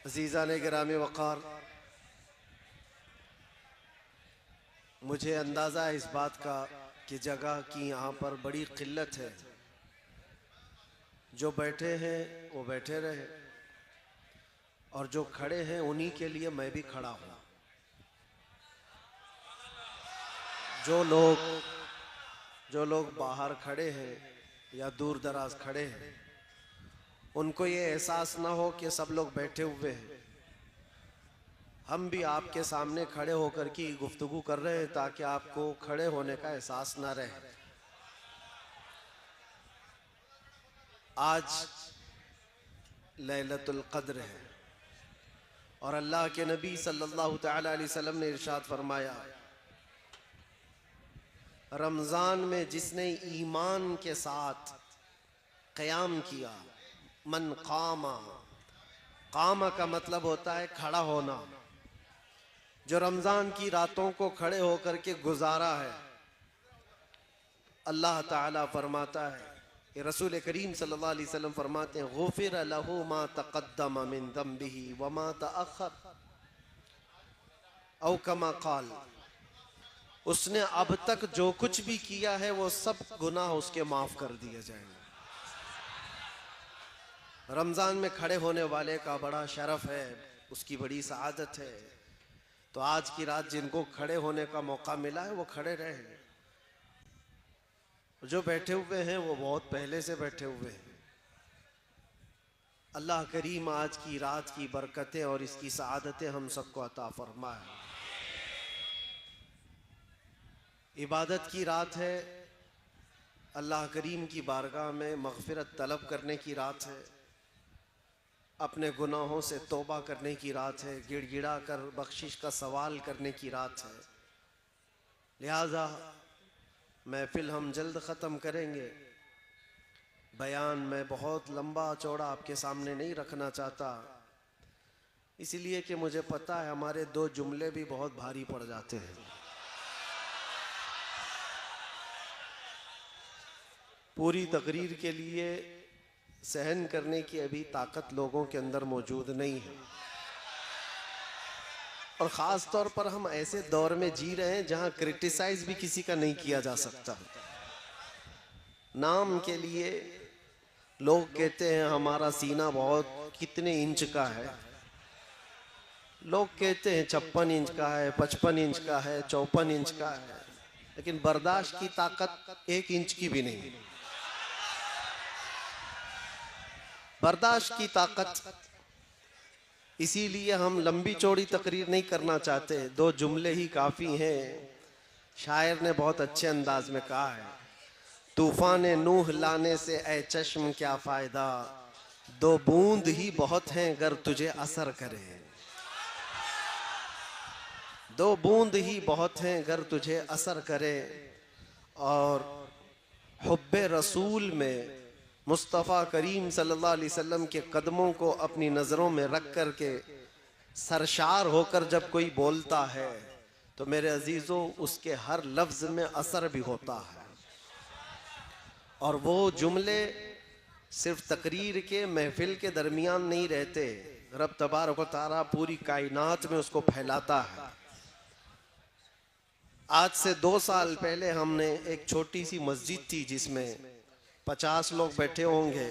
अज़ीज़ान गिरामी वक़ार, मुझे अंदाज़ा है इस बात का कि जगह की यहाँ पर बड़ी किल्लत है। जो बैठे हैं वो बैठे रहे और जो खड़े हैं उन्हीं के लिए मैं भी खड़ा हूँ। जो लोग बाहर खड़े हैं या दूर दराज खड़े हैं, उनको ये एहसास ना हो कि सब लोग बैठे हुए हैं। हम भी आपके सामने खड़े होकर की गुफ्तगू कर रहे हैं ताकि आपको खड़े होने का एहसास ना रहे। आज लैलतुल क़द्र है और अल्लाह के नबी सल्लल्लाहु तआला अलैहि वसल्लम ने इरशाद फरमाया, रमज़ान में जिसने ईमान के साथ क़याम किया, मन कामा, कामा का मतलब होता है खड़ा होना, जो रमज़ान की रातों को खड़े होकर के गुजारा है, अल्लाह ताला फरमाता है, ये रसूल करीम सल्लल्लाहु अलैहि वसल्लम फरमाते हैं, गुफ़िर लहू मा तक़द्दम मिन ज़म्बिही व मा तअख़्ख़र, औ कमा क़ाल, उसने अब तक जो कुछ भी किया है वो सब गुनाह उसके माफ़ कर दिए जाएंगे। रमज़ान में खड़े होने वाले का बड़ा शरफ है, उसकी बड़ी सआदत है। तो आज की रात जिनको खड़े होने का मौका मिला है वो खड़े रहे, जो बैठे हुए हैं वो बहुत पहले से बैठे हुए हैं। अल्लाह करीम आज की रात की बरकतें और इसकी सआदतें हम सबको अता फरमाए। इबादत की रात है, अल्लाह करीम की बारगाह में मग़फ़िरत तलब करने की रात है, अपने गुनाहों से तौबा करने की रात है, गिड़गिड़ा कर बख्शिश का सवाल करने की रात है। लिहाजा महफिल हम जल्द ख़त्म करेंगे। बयान मैं बहुत लंबा चौड़ा आपके सामने नहीं रखना चाहता, इसलिए कि मुझे पता है हमारे दो जुमले भी बहुत भारी पड़ जाते हैं। पूरी तकरीर के लिए सहन करने की अभी ताकत लोगों के अंदर मौजूद नहीं है, और ख़ास तौर पर हम ऐसे दौर में जी रहे हैं जहां क्रिटिसाइज भी किसी का नहीं किया जा सकता। नाम के लिए लोग कहते हैं हमारा सीना बहुत कितने इंच का है, लोग कहते हैं 56 इंच का है, 55 इंच का है, 54 इंच का है, लेकिन बर्दाश्त की ताकत 1 इंच की भी नहीं। बर्दाश्त की ताकत, इसीलिए हम लंबी चौड़ी तकरीर नहीं करना चाहते, 2 जुमले ही काफ़ी हैं। शायर ने बहुत अच्छे अंदाज में कहा है, तूफ़ान नूह लाने से ए चश्म क्या फ़ायदा, 2 बूंद ही बहुत हैं अगर तुझे असर करे, 2 बूंद ही बहुत हैं अगर तुझे असर करे। और हुब्बे रसूल में मुस्तफ़ा करीम सल्लल्लाहु अलैहि वसल्लम के कदमों को अपनी नज़रों में रख कर के सरशार होकर जब कोई बोलता है तो मेरे अजीज़ों उसके हर लफ्ज़ में असर भी होता है। और वो जुमले सिर्फ तकरीर के महफिल के दरमियान नहीं रहते, रब तबारक व तआला पूरी कायनात में उसको फैलाता है। आज से 2 साल पहले हमने एक छोटी सी मस्जिद थी जिसमें 50 लोग बैठे होंगे,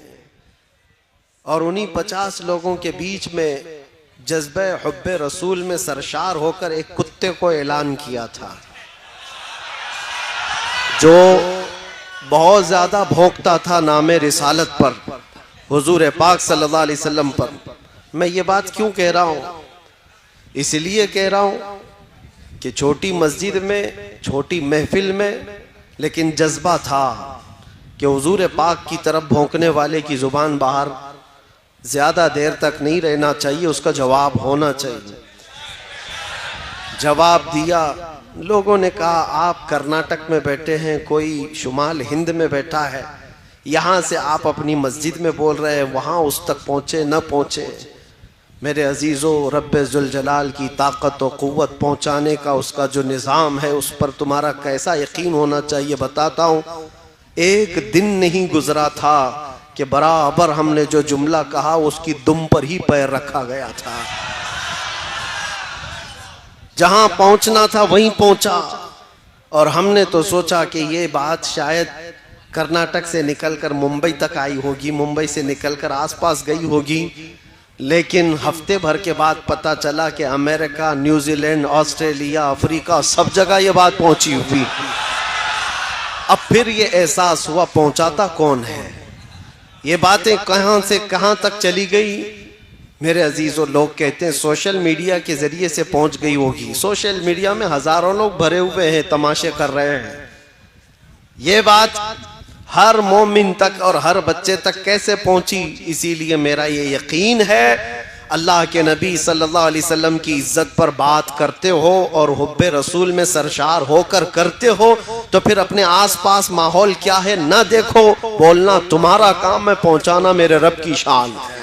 और उन्हीं 50 लोगों के बीच में जज्बे हुब्बे रसूल में सरशार होकर एक कुत्ते को ऐलान किया था, जो बहुत ज़्यादा भौंकता था नामे रिसालत पर, हुजूर पाक सल्लल्लाहु अलैहि वसल्लम पर। मैं ये बात क्यों कह रहा हूँ? इसलिए कह रहा हूँ कि छोटी मस्जिद में, छोटी महफिल में, लेकिन जज्बा था कि हुजूर पाक की तरफ भौंकने वाले की ज़ुबान बाहर ज़्यादा देर तक नहीं रहना चाहिए, उसका जवाब होना चाहिए। जवाब दिया, लोगों ने कहा आप कर्नाटक में बैठे हैं, कोई शुमाल हिंद में बैठा है, यहाँ से आप अपनी मस्जिद में बोल रहे हैं, वहाँ उस तक पहुँचे न पहुँचे। मेरे अजीज़ों, रब्बे जुल जलाल की ताकत और क़ुव्वत पहुँचाने का उसका जो निज़ाम है उस पर तुम्हारा कैसा यकीन होना चाहिए बताता हूँ। एक दिन नहीं गुजरा था कि बराबर हमने जो जुमला कहा उसकी दुम पर ही पैर रखा गया था। जहां पहुंचना था वहीं पहुंचा। और हमने तो सोचा कि ये बात शायद कर्नाटक से निकलकर मुंबई तक आई होगी, मुंबई से निकलकर आसपास गई होगी, लेकिन हफ्ते भर के बाद पता चला कि अमेरिका, न्यूजीलैंड, ऑस्ट्रेलिया, अफ्रीका, सब जगह ये बात पहुंची हुई। अब फिर ये एहसास हुआ पहुंचाता कौन है, ये बातें कहां से कहां तक चली गई। मेरे अजीजों, लोग कहते हैं सोशल मीडिया के जरिए से पहुंच गई होगी। सोशल मीडिया में हजारों लोग भरे हुए हैं, तमाशे कर रहे हैं। ये बात हर मोमिन तक और हर बच्चे तक कैसे पहुंची, इसीलिए मेरा ये यकीन है अल्लाह के नबी सल्लल्लाहु अलैहि वसल्लम की इज्जत पर बात करते हो और हुब्बे रसूल में सरशार होकर करते हो तो फिर अपने आसपास माहौल क्या है ना देखो, बोलना तुम्हारा काम है, पहुंचाना मेरे रब की शान है।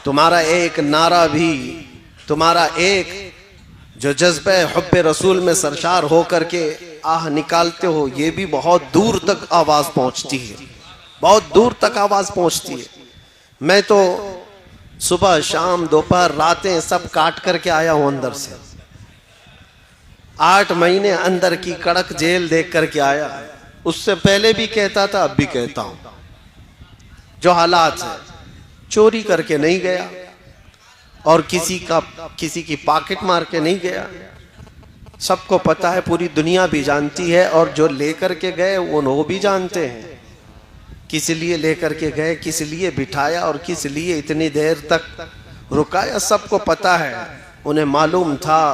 तुम्हारा एक नारा भी, तुम्हारा एक जो जज्बे हुब्बे रसूल में सरशार होकर के आह निकालते हो, ये भी बहुत दूर तक आवाज पहुंचती है, बहुत दूर तक आवाज पहुंचती है। मैं तो सुबह शाम दोपहर रातें सब काट करके आया हूं अंदर से। 8 महीने अंदर की कड़क जेल देख करके आया। उससे पहले भी कहता था, अब भी कहता हूं, जो हालात है, चोरी करके नहीं गया और किसी की पॉकेट मार के नहीं गया। सबको पता है, पूरी दुनिया भी जानती है, और जो लेकर के गए वो भी जानते हैं किस लिए लेकर के गए, किस लिए बिठाया और किस लिए इतनी देर तक रुकाया। सबको पता है। उन्हें मालूम था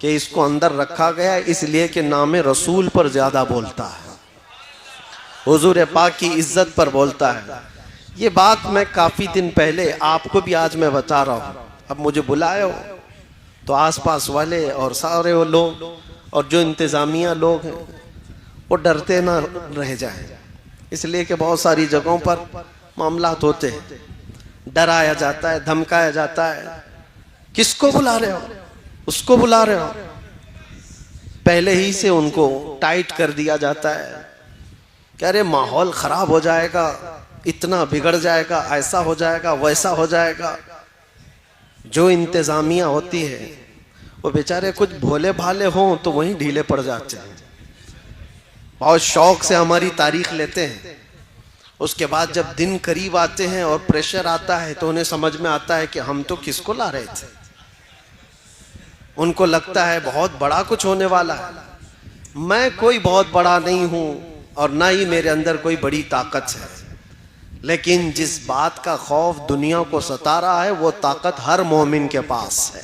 कि इसको अंदर रखा गया इसलिए कि नाम रसूल पर ज्यादा बोलता है, हुजूर पाक की इज्जत पर बोलता है। ये बात मैं काफी दिन पहले आपको भी आज मैं बता रहा हूँ। अब मुझे बुलाए हो तो आसपास वाले और सारे वो लोग और जो इंतजामिया लोग हैं वो डरते ना रह जाएं, इसलिए कि बहुत सारी जगहों पर मामलात होते हैं, डराया जाता है, धमकाया जाता है। किसको बुला रहे हो, उसको बुला रहे हो, पहले ही से उनको टाइट कर दिया जाता है। कह रहे माहौल खराब हो जाएगा, इतना बिगड़ जाएगा, ऐसा हो जाएगा, वैसा हो जाएगा। जो इंतजामिया होती है वो बेचारे कुछ भोले भाले हों तो वहीं ढीले पड़ जाते हैं, बहुत शौक से हमारी तारीख लेते हैं। उसके बाद जब दिन करीब आते हैं और प्रेशर आता है तो उन्हें समझ में आता है कि हम तो किसको ला रहे थे। उनको लगता है बहुत बड़ा कुछ होने वाला है। मैं कोई बहुत बड़ा नहीं हूं और ना ही मेरे अंदर कोई बड़ी ताकत है, लेकिन जिस बात का खौफ दुनिया को सता रहा है वो ताकत हर मोमिन के पास है,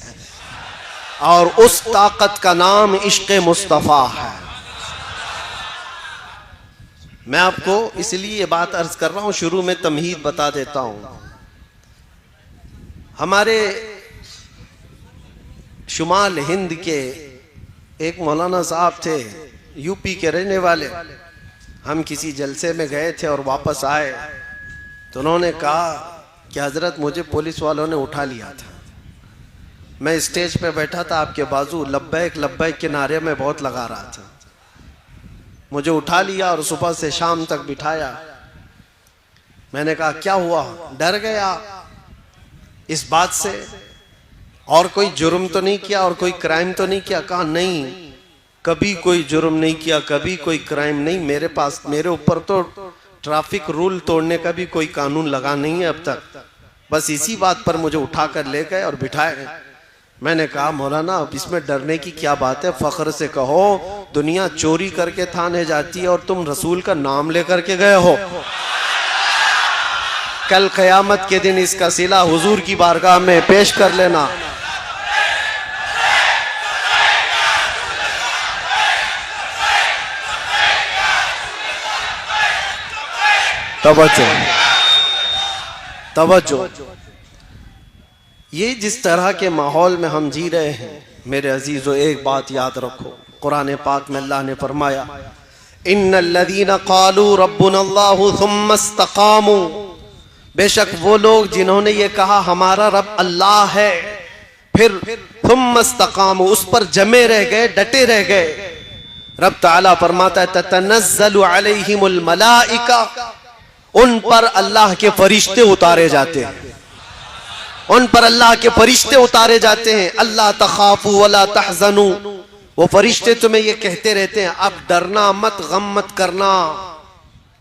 और उस ताकत का नाम इश्क़ मुस्तफ़ा है। मैं आपको इसलिए ये बात अर्ज कर रहा हूं, शुरू में तमहीद बता देता हूं। हमारे शुमाल हिंद के एक मौलाना साहब थे, यूपी के रहने वाले। हम किसी जलसे में गए थे और वापस आए तो उन्होंने कहा कि हजरत मुझे पुलिस वालों ने उठा लिया था। मैं स्टेज पे बैठा था, आपके बाजू लब्बैक लब्बैक के नारे में बहुत लगा रहा था। मुझे उठा लिया और सुबह से शाम तक बिठाया। मैंने कहा क्या हुआ, डर गया इस बात से, और कोई जुर्म तो नहीं किया और कोई क्राइम तो नहीं किया? कहा नहीं, कभी कोई जुर्म नहीं किया, कभी कोई क्राइम नहीं। मेरे ऊपर तो ट्रैफिक रूल तोड़ने का भी कोई कानून लगा नहीं है अब तक। बस इसी बात पर मुझे उठाकर ले गए और बिठाए। मैंने कहा मौलाना अब इसमें डरने की क्या बात है, फख्र से कहो दुनिया चोरी करके थाने जाती है और तुम रसूल का नाम लेकर के गए हो। कल क़यामत के दिन इसका सिला हुजूर की बारगाह में पेश कर लेना। तवज्जो। ये जिस तरह के माहौल में हम जी रहे हैं मेरे अजीजों, एक बात याद रखो, कुरान पाक में अल्लाह ने फरमाया इन्नल्लज़ीना क़ालू रब्बुनल्लाहु सुम्मा इस्तक़ामू, बेशक वो लोग जिन्होंने ये कहा हमारा रब अल्लाह है, फिर सुम्मा इस्तक़ामू उस पर जमे रह गए, डटे रह गए। रब ताला फरमाता है ततनज़्ज़लु अलैहिमुल मलाइका, उन पर अल्लाह के फरिश्ते उतारे जाते हैं, उन पर अल्लाह के फरिश्ते उतारे जाते हैं। अल्लाह तखाफू वला तहज़नू, वो फरिश्ते तुम्हें ये कहते रहते हैं अब डरना मत, गम मत करना।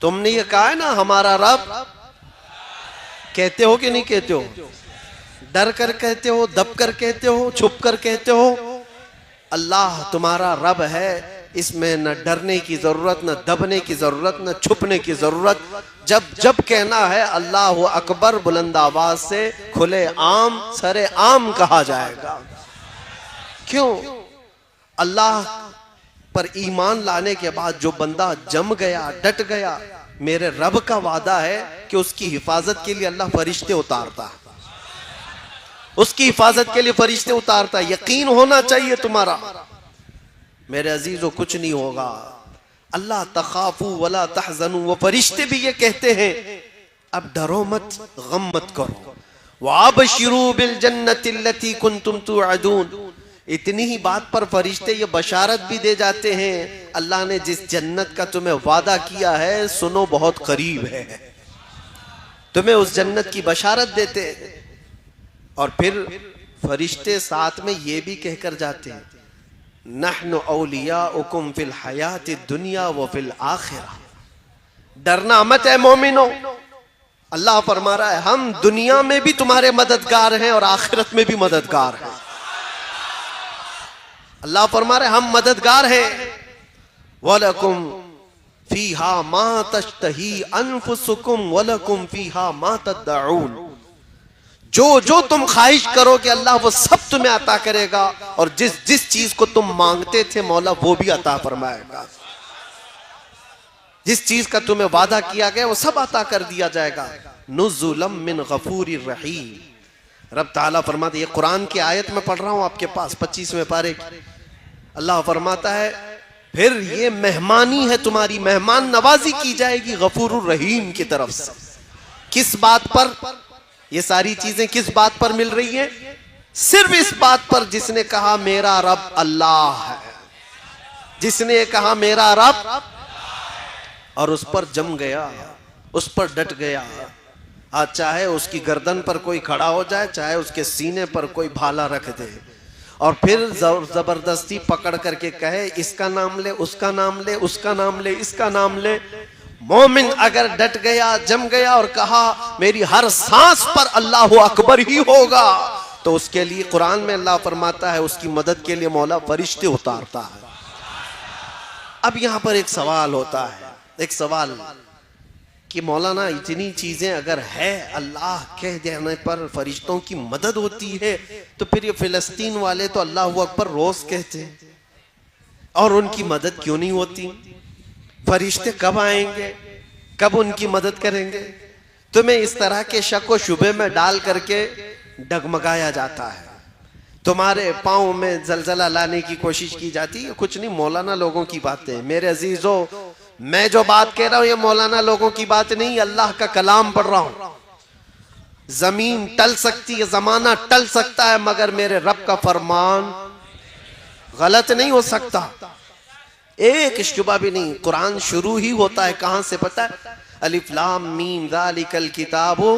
तुमने ये कहा है ना हमारा रब, कहते हो कि नहीं कहते हो? डर कर कहते हो, दब कर कहते हो, छुप कर कहते हो? अल्लाह तुम्हारा रब है, इसमें न डरने की जरूरत, न दबने की जरूरत, न छुपने की जरूरत। जब जब कहना है अल्लाह अकबर बुलंद आवाज से खुले आम सरे आम कहा जाएगा। क्यों? अल्लाह पर ईमान लाने के बाद जो बंदा जम गया, डट गया, मेरे रब का वादा है कि उसकी हिफाजत के लिए अल्लाह फरिश्ते उतारता है, उसकी हिफाजत के लिए फरिश्ते उतारता है। यकीन होना चाहिए तुम्हारा मेरे अजीजों, कुछ नहीं होगा। अल्लाह तखाफू वला तहज़नू, वो फरिश्ते भी ये कहते हैं अब डरो मत, गम मत करो। वाबशिरू बिल जन्नति लती कुंतुम तुअदून, इतनी ही बात पर फरिश्ते ये बशारत भी दे जाते हैं अल्लाह ने जिस जन्नत का तुम्हें वादा किया है सुनो बहुत करीब है, तुम्हें उस जन्नत की बशारत देते हैं। और फिर फरिश्ते साथ में ये भी कहकर जाते हैं नहनु औलियाउकुम फिल हयाति दुनिया व फिल आखिरा, डरना मत है मोमिनो। अल्लाह फरमा रहा है हम दुनिया में भी तुम्हारे मददगार हैं और आखिरत में भी मददगार हैं। अल्लाह फरमा रहे हम मददगार हैं। वलकुम फीहा मा तश्तही अनफुसुकुम वलकुम फीहा मा तदउन, जो जो तुम ख्वाहिश करो कि अल्लाह वो सब तुम्हें अता करेगा, और जिस जिस चीज को तुम मांगते थे मौला वो भी अता फरमाएगा। जिस चीज का तुम्हें वादा किया गया वो सब अता कर दिया जाएगा। नुज़ुलम मिन गफूरिर रहीम। रब ताला फरमाते, ये कुरान की आयत में पढ़ रहा हूं आपके पास 25वें पारे की। अल्लाह फरमाता है फिर ये मेहमानी है तुम्हारी, मेहमान नवाजी की जाएगी गफूरुर रहीम की तरफ से। किस बात पर ये सारी चीजें किस बात पर मिल रही हैं? सिर्फ इस बात पर जिसने कहा मेरा रब अल्लाह है, जिसने कहा मेरा रब और उस पर जम गया, उस पर डट गया। आज चाहे उसकी गर्दन पर कोई खड़ा हो जाए, चाहे उसके सीने पर कोई भाला रख दे और फिर जबरदस्ती पकड़ करके कहे इसका नाम ले, उसका नाम ले, उसका नाम ले, इसका नाम ले। मोमिन अगर डट गया, जम गया और कहा मेरी हर सांस पर अल्लाह अकबर ही होगा, तो उसके लिए कुरान में अल्लाह फरमाता है उसकी मदद के लिए मौला फरिश्ते उतारता है। अब यहां पर एक सवाल होता है, एक सवाल कि मौलाना इतनी चीजें अगर है, अल्लाह कह देने पर फरिश्तों की मदद होती है, तो फिर ये फिलिस्तीन वाले तो अल्लाह अकबर रोज कहते हैं और उनकी मदद क्यों नहीं होती? फरिश्ते कब आएंगे, कब उनकी मदद करेंगे? तुम्हें इस तरह के शक व शुबे में डाल करके डगमगाया जाता है, तुम्हारे पांव में जलजला लाने की कोशिश की जाती है। कुछ नहीं, मौलाना लोगों की बातें। मेरे अजीजों, मैं जो बात कह रहा हूं ये मौलाना लोगों की बात नहीं, अल्लाह का कलाम पढ़ रहा हूं। जमीन टल सकती है, जमाना टल सकता है, मगर मेरे रब का फरमान गलत नहीं हो सकता। एक शुबा भी नहीं। कुरान शुरू ही होता है कहां से पता है? अलिफ लाम मीम ज़ालिकल किताबु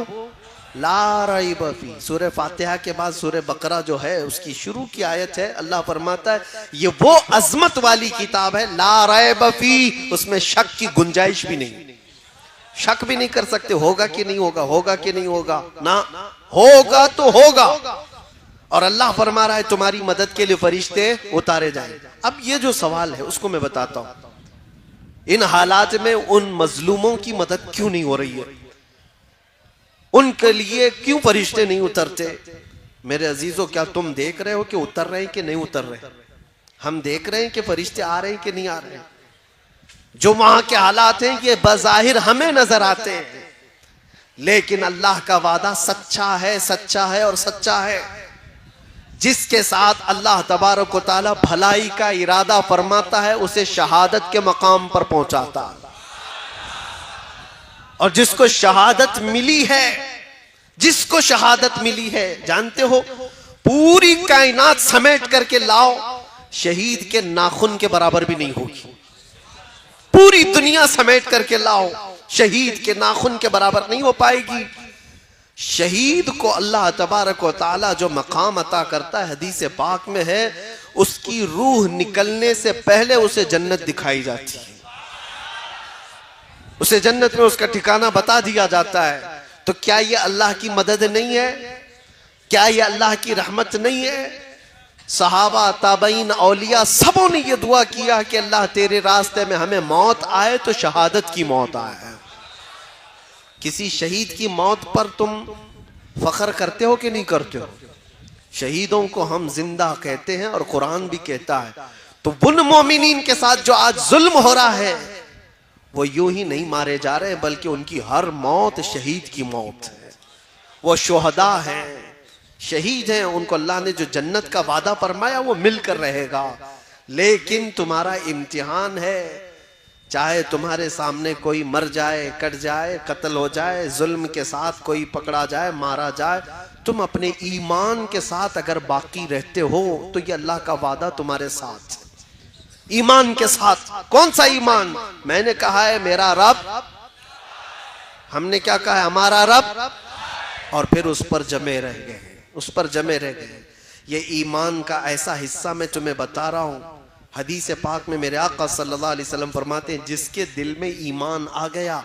ला रैब फी। सूरह फातिहा के बाद सूरह बकरा जो है उसकी शुरू की आयत है। अल्लाह फरमाता है ये वो अजमत वाली किताब है, ला रैब फी, उसमें शक की गुंजाइश भी नहीं, शक भी नहीं कर सकते होगा कि नहीं होगा, होगा कि नहीं होगा, ना होगा तो होगा। और अल्लाह फरमा रहा है तुम्हारी मदद के लिए फरिश्ते उतारे जाएंगे। अब ये जो सवाल है उसको मैं बताता हूं, इन हालात में उन मजलूमों की मदद क्यों नहीं हो रही है, उनके लिए क्यों फरिश्ते नहीं उतरते? मेरे अजीजों, क्या तुम देख रहे हो कि उतर रहे हैं कि नहीं उतर रहे? हम देख रहे हैं कि फरिश्ते आ रहे हैं कि नहीं आ रहे हैं? जो वहां के हालात हैं ये बज़ाहिर हमें नजर आते हैं, लेकिन अल्लाह का वादा सच्चा है, सच्चा है और सच्चा है। जिसके साथ अल्लाह तबारक व तआला भलाई का इरादा फरमाता है उसे शहादत के मकाम पर पहुंचाता है, और जिसको शहादत मिली है, जिसको शहादत मिली है, जानते हो पूरी कायनात समेट करके लाओ, शहीद के नाखून के बराबर भी नहीं होगी। पूरी दुनिया समेट करके लाओ, शहीद के नाखून के बराबर नहीं हो पाएगी। शहीद को अल्लाह तबारक व तआला जो मकाम अता करता है, हदीस पाक में है, उसकी रूह निकलने से पहले उसे जन्नत दिखाई जाती है, उसे जन्नत में उसका ठिकाना बता दिया जाता है। तो क्या ये अल्लाह की मदद नहीं है? क्या ये अल्लाह की रहमत नहीं है? सहाबा, ताबईन, औलिया सबों ने ये दुआ किया कि अल्लाह तेरे रास्ते में हमें मौत आए तो शहादत की मौत आए। किसी शहीद की मौत पर तुम फख्र करते हो कि नहीं करते हो? शहीदों को हम जिंदा कहते हैं और कुरान भी कहता है। तो उन मोमिनीन के साथ जो आज जुल्म हो रहा है, वो यूं ही नहीं मारे जा रहे, बल्कि उनकी हर मौत शहीद की मौत है। वो शुहदा हैं, शहीद हैं, उनको अल्लाह ने जो जन्नत का वादा फरमाया वो मिलकर रहेगा। लेकिन तुम्हारा इम्तिहान है, चाहे तुम्हारे सामने कोई मर जाए, कट जाए, कत्ल हो जाए, जुल्म के साथ कोई पकड़ा जाए, मारा जाए, तुम अपने ईमान के साथ अगर बाकी रहते हो तो ये अल्लाह का वादा तुम्हारे साथ। ईमान के साथ। कौन सा ईमान? मैंने कहा है मेरा रब, हमने क्या कहा है? हमारा रब, और फिर उस पर जमे रह गए, उस पर जमे रह गए। ये ईमान का ऐसा हिस्सा मैं तुम्हें बता रहा हूं। हदीस पाक में मेरे आका सल्लल्लाहु अलैहि वसल्लम फरमाते हैं, जिसके दिल में ईमान आ गया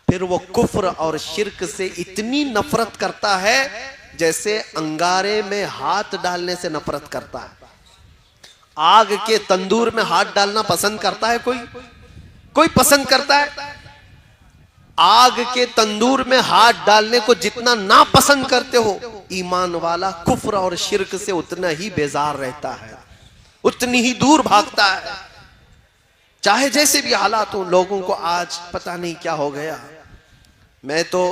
फिर वो कुफ्र और शिर्क से इतनी नफरत करता है जैसे अंगारे में हाथ डालने से नफरत करता है। आग के तंदूर में हाथ डालना पसंद करता है कोई? कोई पसंद करता है? आग के तंदूर में हाथ डालने को जितना ना पसंद करते हो, ईमान वाला कुफ्र और शिर्क से उतना ही बेजार रहता है, उतनी ही दूर भागता है, चाहे जैसे भी हालात हो। लोगों को आज पता नहीं क्या हो गया। मैं तो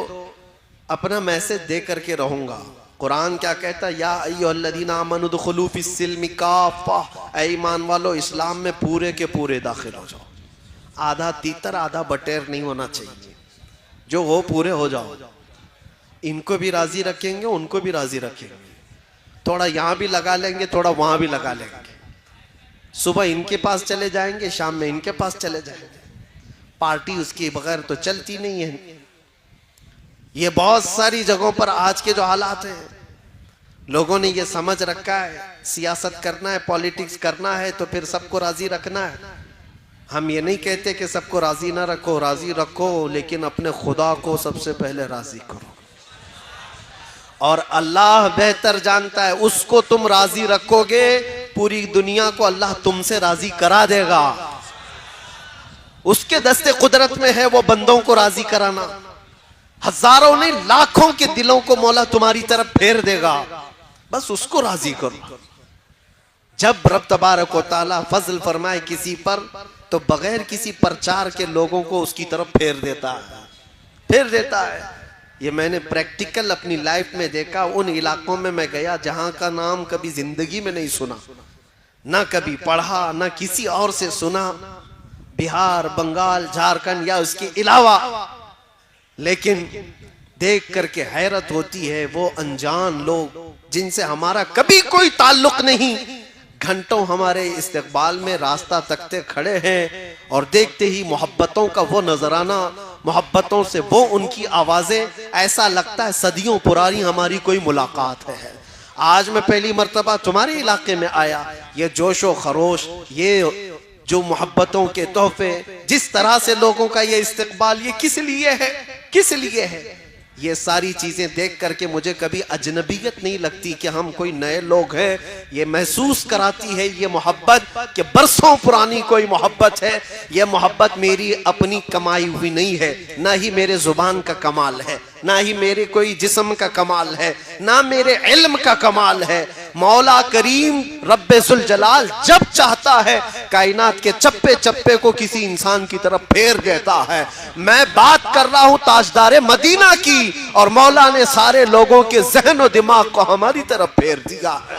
अपना मैसेज दे करके रहूंगा। कुरान क्या कहता है? या अय्युहल्लज़ीना आमनू दुखुलू फिस्सिल्मि काफ़ा, ऐ ईमान वालो इस्लाम में पूरे के पूरे दाखिल हो जाओ। आधा तीतर आधा बटेर नहीं होना चाहिए, जो हो पूरे हो जाओ। इनको भी राजी रखेंगे, उनको भी राजी रखेंगे, थोड़ा यहां भी लगा लेंगे, थोड़ा वहां भी लगा लेंगे। सुबह इनके पास चले जाएंगे, शाम में इनके पास चले जाएंगे। पार्टी उसके बगैर तो चलती नहीं है। ये बहुत सारी जगहों पर आज के जो हालात हैं, लोगों ने ये समझ रखा है सियासत करना है, पॉलिटिक्स करना है तो फिर सबको राजी रखना है। हम ये नहीं कहते कि सबको राजी ना रखो, राजी रखो, लेकिन अपने खुदा को सबसे पहले राजी करो। और अल्लाह बेहतर जानता है, उसको तुम राजी रखोगे पूरी दुनिया को अल्लाह तुमसे राजी करा देगा। उसके दस्ते कुदरत में है वो बंदों को राजी कराना। हजारों नहीं लाखों के दिलों को मौला तुम्हारी तरफ फेर देगा, बस उसको राजी करो। जब रब तबारक व तआला फजल फरमाए किसी पर तो बगैर किसी प्रचार के लोगों को उसकी तरफ फेर देता है, फेर देता है। ये मैंने प्रैक्टिकल अपनी लाइफ में देखा। उन इलाकों में मैं गया जहां का नाम कभी जिंदगी में नहीं सुना, ना कभी पढ़ा, ना किसी और से सुना, बिहार, बंगाल, झारखंड या उसके अलावा। लेकिन देख करके हैरत होती है, वो अनजान लोग जिनसे हमारा कभी कोई ताल्लुक नहीं, घंटों हमारे इस्तकबाल में रास्ता तकते खड़े हैं और देखते ही मोहब्बतों का वो नजराना, मोहब्बतों से वो उनकी आवाजें, ऐसा लगता है सदियों पुरानी हमारी कोई मुलाकात है। आज मैं पहली मर्तबा तुम्हारे इलाके में आया, ये जोशो खरोश, ये जो मोहब्बतों के तोहफे, जिस तरह से लोगों का ये इस्तकबाल, ये किस लिए है, किस लिए है? ये सारी चीजें देख करके मुझे कभी अजनबियत नहीं लगती कि हम कोई नए लोग हैं। ये महसूस कराती है ये मोहब्बत कि बरसों पुरानी कोई मोहब्बत है। ये मोहब्बत मेरी अपनी कमाई हुई नहीं है, ना ही मेरे जुबान का कमाल है, ना ही मेरे कोई जिस्म का कमाल है, ना मेरे इल्म का कमाल है। मौला करीम रब्बे जुल जलाल जब चाहता है कायनात के चप्पे चप्पे को किसी इंसान की तरफ फेर देता है। मैं बात कर रहा हूं ताजदारे मदीना की, और मौला ने सारे लोगों के जहन और दिमाग को हमारी तरफ फेर दिया है।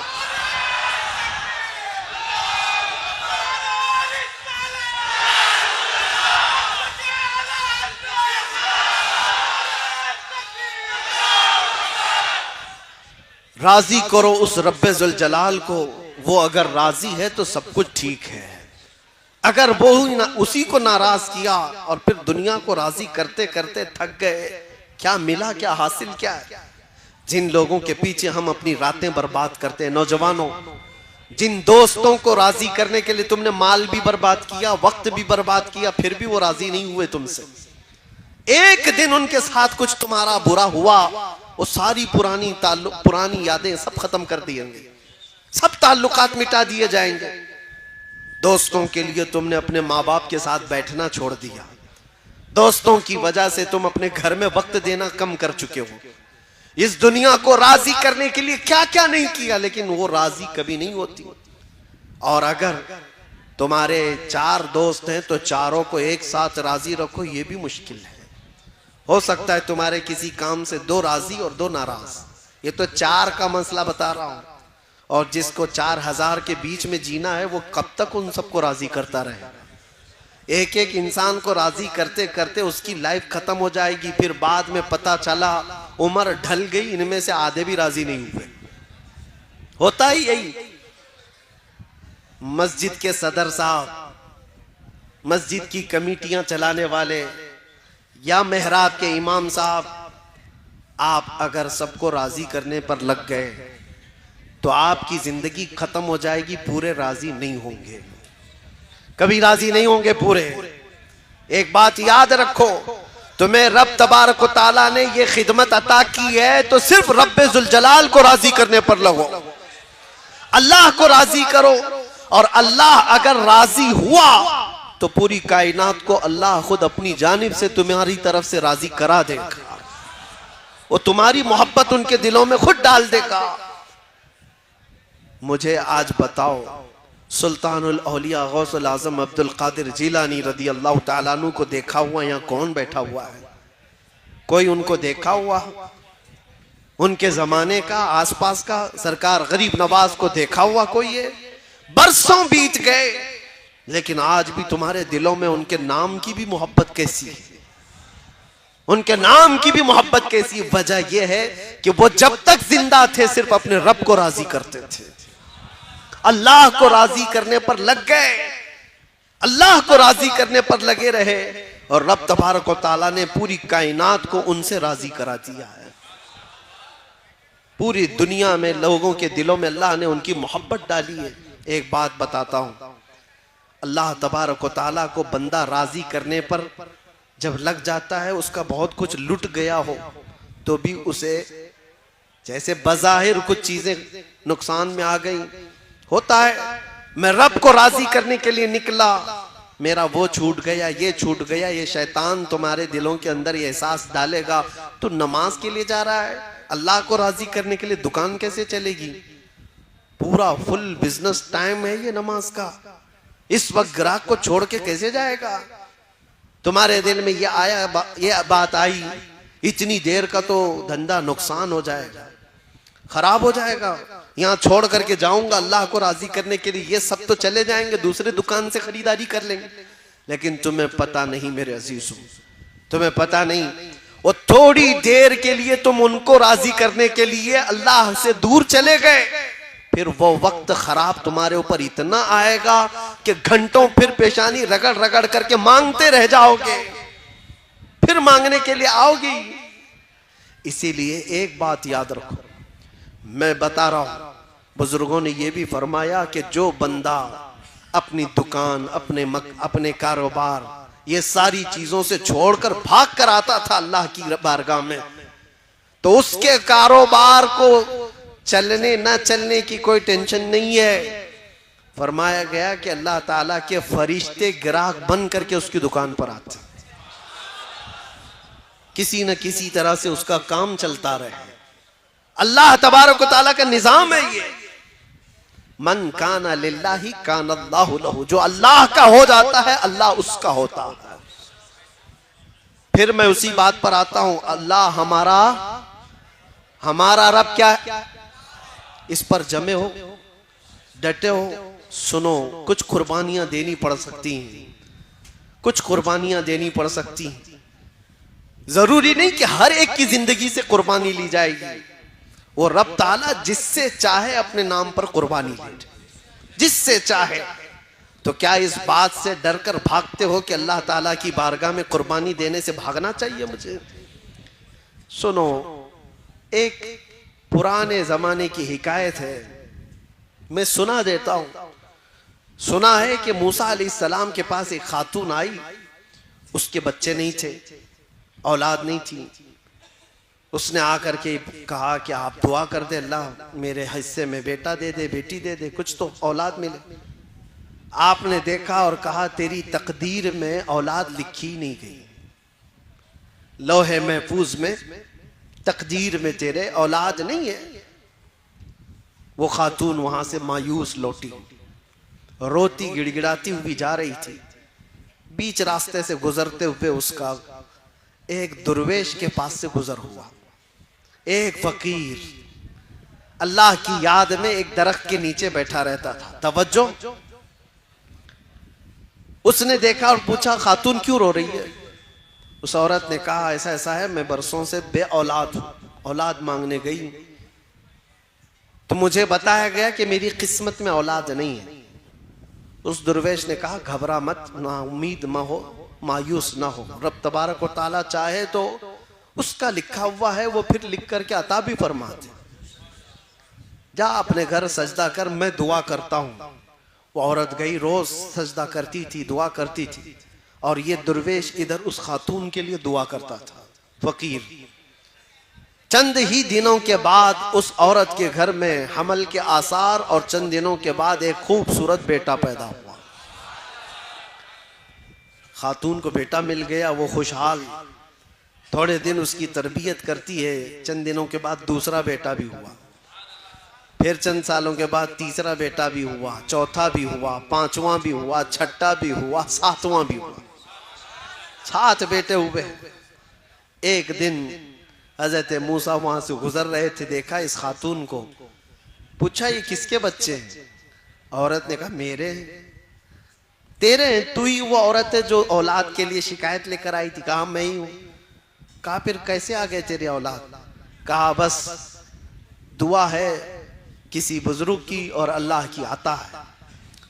राजी करो उस रब्बे जुल जलाल को, वो अगर राजी है तो सब कुछ ठीक है। अगर वो ही ना उसी को नाराज किया और फिर दुनिया को राजी करते करते थक गए, क्या मिला, क्या हासिल क्या है? जिन लोगों के पीछे हम अपनी रातें बर्बाद करते हैं, नौजवानों, जिन दोस्तों को राजी करने के लिए तुमने माल भी बर्बाद किया, वक्त भी बर्बाद किया, फिर भी वो राजी नहीं हुए तुमसे। एक दिन उनके साथ कुछ तुम्हारा बुरा हुआ, वो सारी पुरानी यादें सब खत्म कर दिएंगे, सब ताल्लुकात मिटा दिए जाएंगे। दोस्तों के लिए तुमने अपने माँ बाप के साथ बैठना छोड़ दिया, दोस्तों की वजह से तुम अपने घर में वक्त देना कम कर चुके हो। इस दुनिया को राजी करने के लिए क्या क्या नहीं किया, लेकिन वो राजी कभी नहीं होती। और अगर तुम्हारे 4 दोस्त हैं तो चारों को एक साथ राजी रखो, ये भी मुश्किल है। हो सकता है तुम्हारे किसी काम से 2 राजी और 2 नाराज। ये तो 4 का मसला बता रहा हूं, और जिसको 4000 के बीच में जीना है वो कब तक उन सबको राजी करता रहे? एक एक इंसान को राजी करते करते उसकी लाइफ खत्म हो जाएगी, फिर बाद में पता चला उम्र ढल गई, इनमें से आधे भी राजी नहीं हुए। होता ही यही। मस्जिद के सदर साहब, मस्जिद की कमेटियां चलाने वाले, या मेहराब के इमाम साहब, आप अगर सबको राजी करने पर लग गए तो आपकी जिंदगी खत्म हो जाएगी, पूरे राजी नहीं होंगे, कभी राजी नहीं होंगे पूरे। एक बात याद रखो, तुम्हें रब तबारक व तआला ने ये खिदमत अता की है तो सिर्फ रब्बे जुल जलाल को राजी करने पर लगो, अल्लाह को राजी करो। और अल्लाह अगर राजी हुआ तो पूरी कायनात को अल्लाह खुद अपनी जानिब से तुम्हारी तरफ से राजी करा देगा, वो तुम्हारी मोहब्बत उनके दिलों में खुद डाल देगा। मुझे आज बताओ, सुल्तानुल औलिया गौसुल आजम अब्दुल कादिर जिलानी रदी अल्लाह तआला अन्हु को देखा हुआ यहाँ कौन बैठा हुआ है? कोई उनको देखा हुआ? उनके जमाने का, आसपास का सरकार गरीब नवाज को देखा हुआ कोई है? बरसों बीत गए, लेकिन आज भी तुम्हारे दिलों में उनके नाम की भी मोहब्बत कैसी है? उनके नाम की भी मोहब्बत कैसी? वजह यह है कि वो जब तक जिंदा थे सिर्फ अपने रब को राजी करते थे, अल्लाह को राजी करने पर लग गए, अल्लाह को राजी करने पर लगे रहे, और रब तबारक व तआला ने पूरी कायनात को उनसे राजी करा दिया है। पूरी दुनिया में लोगों के दिलों में अल्लाह ने उनकी मोहब्बत डाली है। एक बात बताता हूं, अल्लाह तबारक व तआला को बंदा राजी करने पर जब लग जाता है, उसका बहुत कुछ लुट गया हो तो भी उसे, जैसे बज़ाहिर कुछ चीजें नुकसान में आ गई, होता है, मैं रब को राजी करने के लिए निकला, मेरा वो छूट गया, ये छूट गया। ये शैतान तुम्हारे दिलों के अंदर ये एहसास डालेगा, तू नमाज के लिए जा रहा है, अल्लाह को राजी करने के लिए दुकान कैसे चलेगी? पूरा फुल बिजनेस टाइम है ये नमाज का, इस वक्त ग्राहक को छोड़ के कैसे जाएगा? तुम्हारे दिल में ये बात आई, इतनी देर का तो धंधा नुकसान हो जाएगा, खराब हो जाएगा, यहाँ छोड़ करके जाऊंगा अल्लाह को राजी करने के लिए, ये सब तो चले जाएंगे, दूसरे दुकान से खरीदारी कर लेंगे। लेकिन तुम्हें पता नहीं मेरे अजीजों, तुम्हें पता नहीं, वो थोड़ी देर के लिए तुम उनको राजी करने के लिए अल्लाह से दूर चले गए, फिर वो वक्त खराब तुम्हारे ऊपर इतना आएगा कि घंटों फिर पेशानी रगड़ रगड़ करके मांगते रह जाओगे, फिर मांगने के लिए आओगी। इसीलिए एक बात याद रखो, मैं बता रहा हूं, बुजुर्गों ने यह भी फरमाया कि जो बंदा अपनी दुकान, अपने कारोबार, ये सारी चीजों से छोड़कर भाग कर आता था अल्लाह की बारगाह में, तो उसके कारोबार को चलने न चलने की कोई टेंशन नहीं है। फरमाया गया कि अल्लाह ताला के फरिश्ते ग्राहक बन करके उसकी दुकान पर आते, किसी न किसी तरह से उसका काम चलता रहे। अल्लाह तबारक व तआला का निजाम है ये, मन काना लिल्लाहि काना अल्लाहु लहु, जो अल्लाह का हो जाता है अल्लाह उसका होता है। फिर मैं उसी बात पर आता हूं, अल्लाह हमारा रब क्या है? इस पर जमे हो, डटे हो, सुनो, कुछ कुर्बानियां देनी पड़ सकती हैं, कुछ कुर्बानियां देनी पड़ सकती हैं। जरूरी नहीं कि हर एक की जिंदगी से कुर्बानी ली जाएगी, वो रब ताला जिससे चाहे अपने नाम पर कुर्बानी ले, जिससे चाहे। तो क्या इस बात से डर कर भागते हो कि अल्लाह ताला की बारगाह में कुर्बानी देने से भागना चाहिए मुझे? सुनो, एक पुराने जमाने की हिकायत है, मैं सुना देता हूं। सुना है कि मूसा अलैहिस्सलाम के पास एक खातून आई, उसके बच्चे नहीं थे, औलाद नहीं थी। उसने आकर के कहा कि आप दुआ कर दे, अल्लाह मेरे हिस्से में बेटा दे दे, बेटी दे दे, कुछ तो औलाद मिले। आपने देखा और कहा तेरी तकदीर में औलाद लिखी नहीं गई, लौहे महफूज में तकदीर में तेरे औलाद नहीं है। वो खातून वहां से मायूस लौटी, रोती गिड़गिड़ाती हुई जा रही थी। बीच रास्ते से गुजरते हुए उसका एक दुर्वेश के पास से गुजर हुआ। एक फकीर अल्लाह की याद में एक दरख्त के नीचे बैठा रहता था। तवज्जो, उसने देखा और पूछा खातून क्यों रो रही है? उस औरत ने कहा ऐसा ऐसा है, मैं बरसों से बे औलाद हूं, औलाद मांगने गई तो मुझे बताया गया कि मेरी किस्मत में औलाद नहीं है। उस दुर्वेश ने कहा घबरा मत, ना उम्मीद ना हो, मायूस ना हो, रब तबारक व तआला चाहे तो उसका लिखा हुआ है वो फिर लिख करके अता भी फरमाते। जा अपने घर सजदा कर, मैं दुआ करता हूं। वो औरत गई, रोज सजदा करती थी, दुआ करती थी, और ये दुर्वेश इधर उस खातून के लिए दुआ करता था। फकीर चंद ही दिनों के बाद उस औरत के घर में हमल के आसार, और चंद दिनों के बाद एक खूबसूरत बेटा पैदा हुआ। खातून को बेटा मिल गया, वो खुशहाल। थोड़े दिन उसकी तरबियत करती है, चंद दिनों के बाद दूसरा बेटा भी हुआ, फिर चंद सालों के बाद तीसरा बेटा भी हुआ, चौथा भी हुआ, पांचवा भी हुआ, छठा भी हुआ, सातवां भी हुआ। 7 बेटे हुए। एक दिन हजरत मूसा वहां से गुजर रहे थे, देखा इस खातून को, पूछा ये किसके बच्चे हैं? औरत ने कहा मेरे। तेरे? तू ही वो औरत है जो औलाद के लिए शिकायत लेकर आई थी? कहा मैं ही हूं। कहा फिर कैसे आ गए तेरे औलाद? कहा बस दुआ है किसी बुजुर्ग की और अल्लाह की अता है,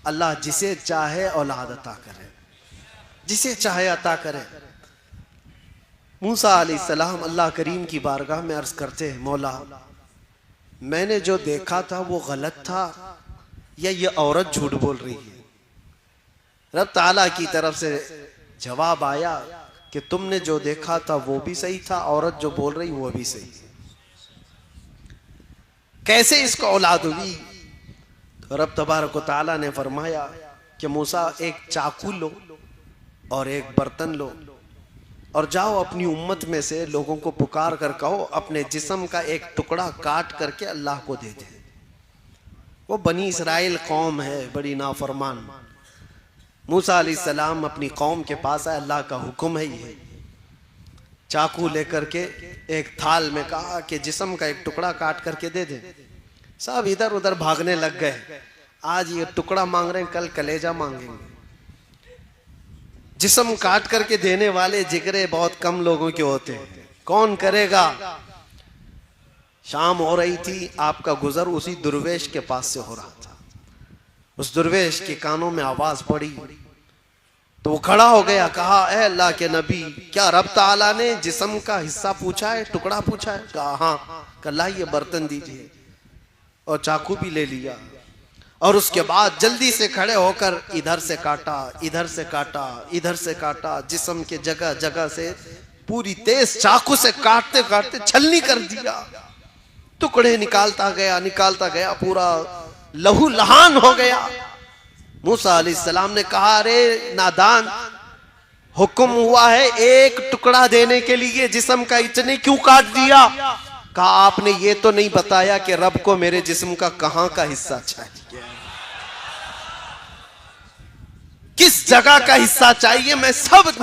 अल्लाह जिसे चाहे औलाद अता करे, जिसे चाहे अता करे। मूसा अलैहिस्सलाम अल्लाह करीम की बारगाह में अर्ज करते हैं, मौला मैंने जो देखा था वो गलत था या ये औरत झूठ बोल रही है? रब ताला की तरफ से जवाब आया कि तुमने जो देखा था वो भी सही था, औरत जो बोल रही वो भी सही। कैसे इसको औलाद हुई? तो रब तबारक व तआला ने फरमाया कि मूसा एक चाकू लो और एक बर्तन लो और जाओ अपनी उम्मत में से लोगों को पुकार कर कहो अपने जिस्म का एक टुकड़ा काट करके अल्लाह को दे दे। वो बनी इसराइल कौम है, बड़ी नाफरमान। मूसा अलैहिस्सलाम अपनी कौम के पास आए, अल्लाह का हुक्म है ये। चाकू लेकर के एक थाल में कहा कि जिस्म का एक टुकड़ा काट करके दे दे। सब इधर उधर भागने लग गए। आज ये टुकड़ा मांग रहे हैं, कल कलेजा मांगेंगे। जिस्म काट करके देने वाले जिगरे बहुत कम लोगों के होते हैं, कौन करेगा? शाम हो रही थी, आपका गुजर उसी दुर्वेश के पास से हो रहा था। उस दुर्वेश के कानों में आवाज पड़ी तो वो खड़ा हो गया, कहा ए अल्लाह के नबी, क्या रब ताला ने जिस्म का हिस्सा पूछा है, टुकड़ा पूछा है? कहा हाँ। कहा ये बर्तन दीजिए, और चाकू भी ले लिया, और उसके बाद जल्दी से खड़े होकर इधर से काटा, इधर से काटा, इधर से काटा, जिस्म के जगह जगह से पूरी तेज चाकू से काटते काटते छलनी कर दिया। टुकड़े निकालता गया, पूरा लहू लहान हो गया। मूसा अलैहिस्सलाम ने कहा अरे नादान, हुक्म हुआ है एक टुकड़ा देने के लिए, जिस्म का इतने क्यों काट दिया? कहा आपने ये तो नहीं बताया कि रब को मेरे जिस्म का कहां का हिस्सा चाहिए, किस जगह का हिस्सा चाहिए, मैं सब